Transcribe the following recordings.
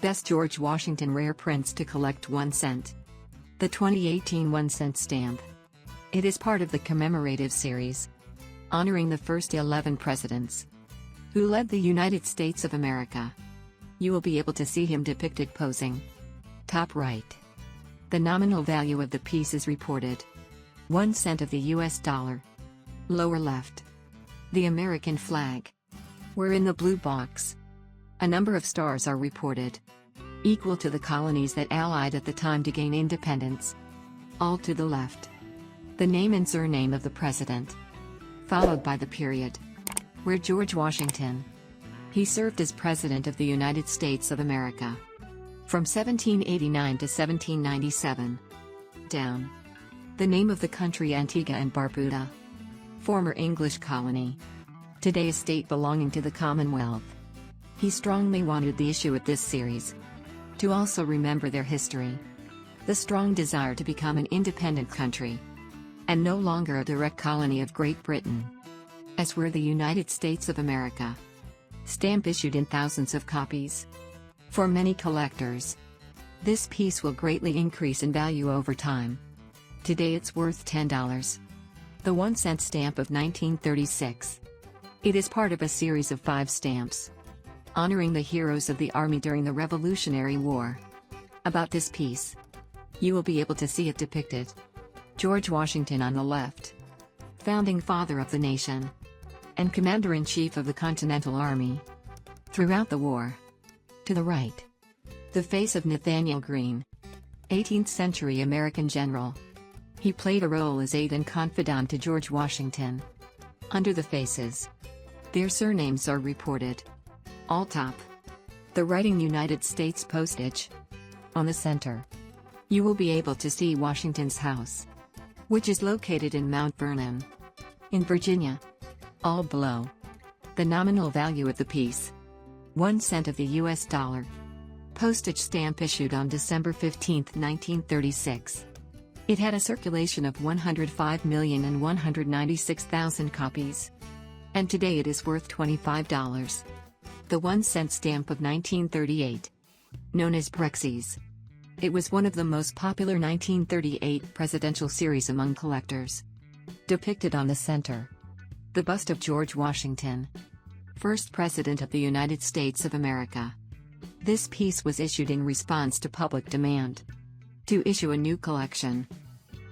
Best George Washington Rare Prints to collect 1 cent. The 2018 1 cent stamp. It is part of the commemorative series, honoring the first 11 presidents who led the United States of America. You will be able to see him depicted posing. Top right. The nominal value of the piece is reported. 1 cent of the US dollar. Lower left. The American flag. Where in the blue box, a number of stars are reported, equal to the colonies that allied at the time to gain independence. All to the left. The name and surname of the president, followed by the period where George Washington. He served as President of the United States of America from 1789 to 1797. Down. The name of the country Antigua and Barbuda. Former English colony. Today a state belonging to the Commonwealth. He strongly wanted the issue at this series to also remember their history. The strong desire to become an independent country and no longer a direct colony of Great Britain, as were the United States of America. Stamp issued in thousands of copies. For many collectors, this piece will greatly increase in value over time. Today it's worth $10. The 1 cent stamp of 1936. It is part of a series of 5 stamps, honoring the heroes of the Army during the Revolutionary War. About this piece, you will be able to see it depicted. George Washington on the left, founding father of the nation, and Commander-in-Chief of the Continental Army throughout the war. To the right, the face of Nathanael Greene, 18th century American general. He played a role as aide and confidant to George Washington. Under the faces, their surnames are reported. All top. The writing United States postage. On the center, you will be able to see Washington's house, which is located in Mount Vernon, in Virginia. All below, the nominal value of the piece. 1 cent of the US dollar. Postage stamp issued on December 15, 1936. It had a circulation of 105,196,000 copies. And today it is worth $25. The 1 cent stamp of 1938. Known as Brexie's. It was one of the most popular 1938 presidential series among collectors. Depicted on the center, the bust of George Washington, first President of the United States of America. This piece was issued in response to public demand to issue a new collection,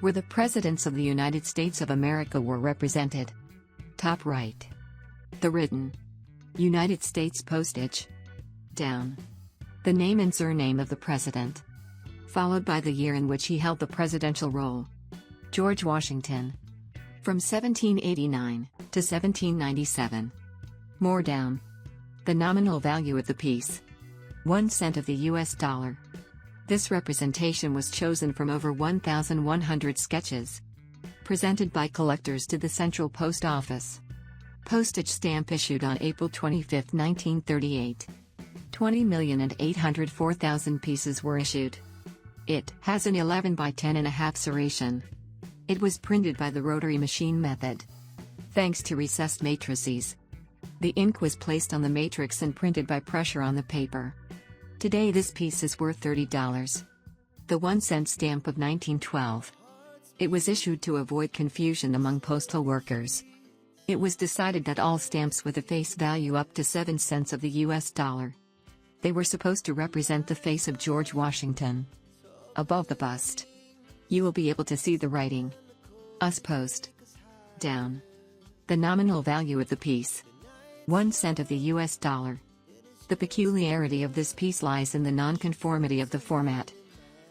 where the presidents of the United States of America were represented. Top right. The written United States postage. Down. The name and surname of the president, followed by the year in which he held the presidential role. George Washington. From 1789 to 1797. More down. The nominal value of the piece. 1 cent of the US dollar. This representation was chosen from over 1,100 sketches presented by collectors to the Central Post Office. Postage stamp issued on April 25, 1938. 20,804,000 pieces were issued. It has an 11 by 10.5 serration. It was printed by the rotary machine method. Thanks to recessed matrices, the ink was placed on the matrix and printed by pressure on the paper. Today this piece is worth $30. The 1 cent stamp of 1912. It was issued to avoid confusion among postal workers. It was decided that all stamps with a face value up to 7 cents of the US dollar, they were supposed to represent the face of George Washington. Above the bust, you will be able to see the writing. US Post. Down. The nominal value of the piece. 1 cent of the US dollar. The peculiarity of this piece lies in the nonconformity of the format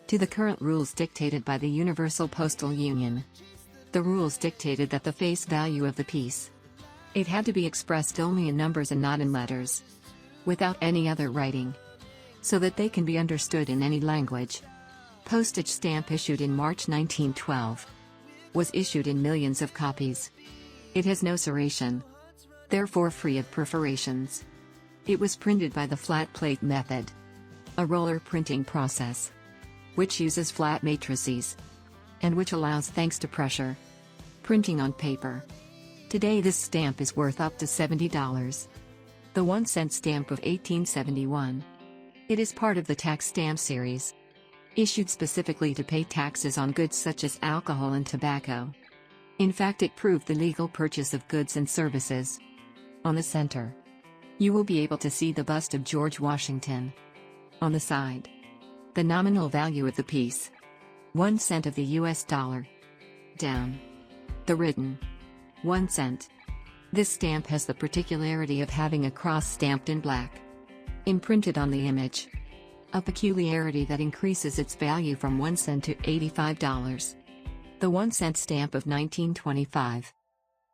to the current rules dictated by the Universal Postal Union. The rules dictated that the face value of the piece, it had to be expressed only in numbers and not in letters, without any other writing, so that they can be understood in any language. Postage stamp issued in March 1912 was issued in millions of copies. It has no serration, therefore free of perforations. It was printed by the flat plate method, a roller printing process, which uses flat matrices, and which allows, thanks to pressure, printing on paper. Today this stamp is worth up to $70. The 1 cent stamp of 1871. It is part of the tax stamp series, issued specifically to pay taxes on goods such as alcohol and tobacco. In fact, it proved the legal purchase of goods and services. On the center, you will be able to see the bust of George Washington. On the side, the nominal value of the piece, 1 cent of the US dollar. Down, the written 1 cent. This stamp has the particularity of having a cross stamped in black, imprinted on the image, a peculiarity that increases its value from 1 cent to $85. The 1 cent stamp of 1925.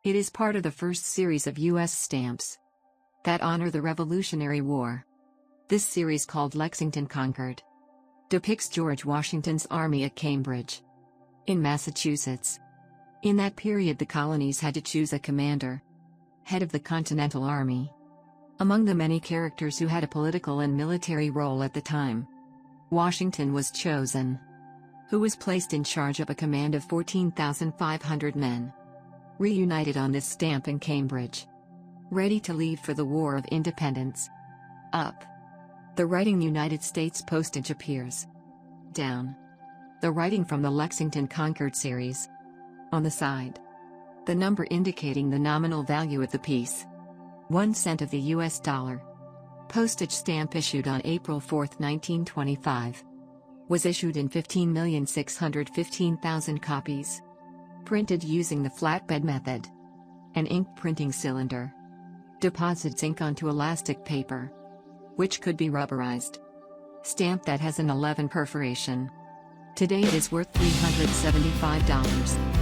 It is part of the first series of U.S. stamps that honor the Revolutionary War. This series, called Lexington Concord, depicts George Washington's army at Cambridge, in Massachusetts. In that period, the colonies had to choose a commander, head of the Continental Army. Among the many characters who had a political and military role at the time, Washington was chosen, who was placed in charge of a command of 14,500 men, reunited on this stamp in Cambridge, ready to leave for the War of Independence. Up, the writing United States postage appears. Down, the writing from the Lexington Concord series. On the side, the number indicating the nominal value of the piece, 1 cent of the US dollar. Postage stamp issued on April 4, 1925. Was issued in 15,615,000 copies. Printed using the flatbed method. An ink printing cylinder deposits ink onto elastic paper, which could be rubberized. Stamp that has an 11 perforation. Today it is worth $375.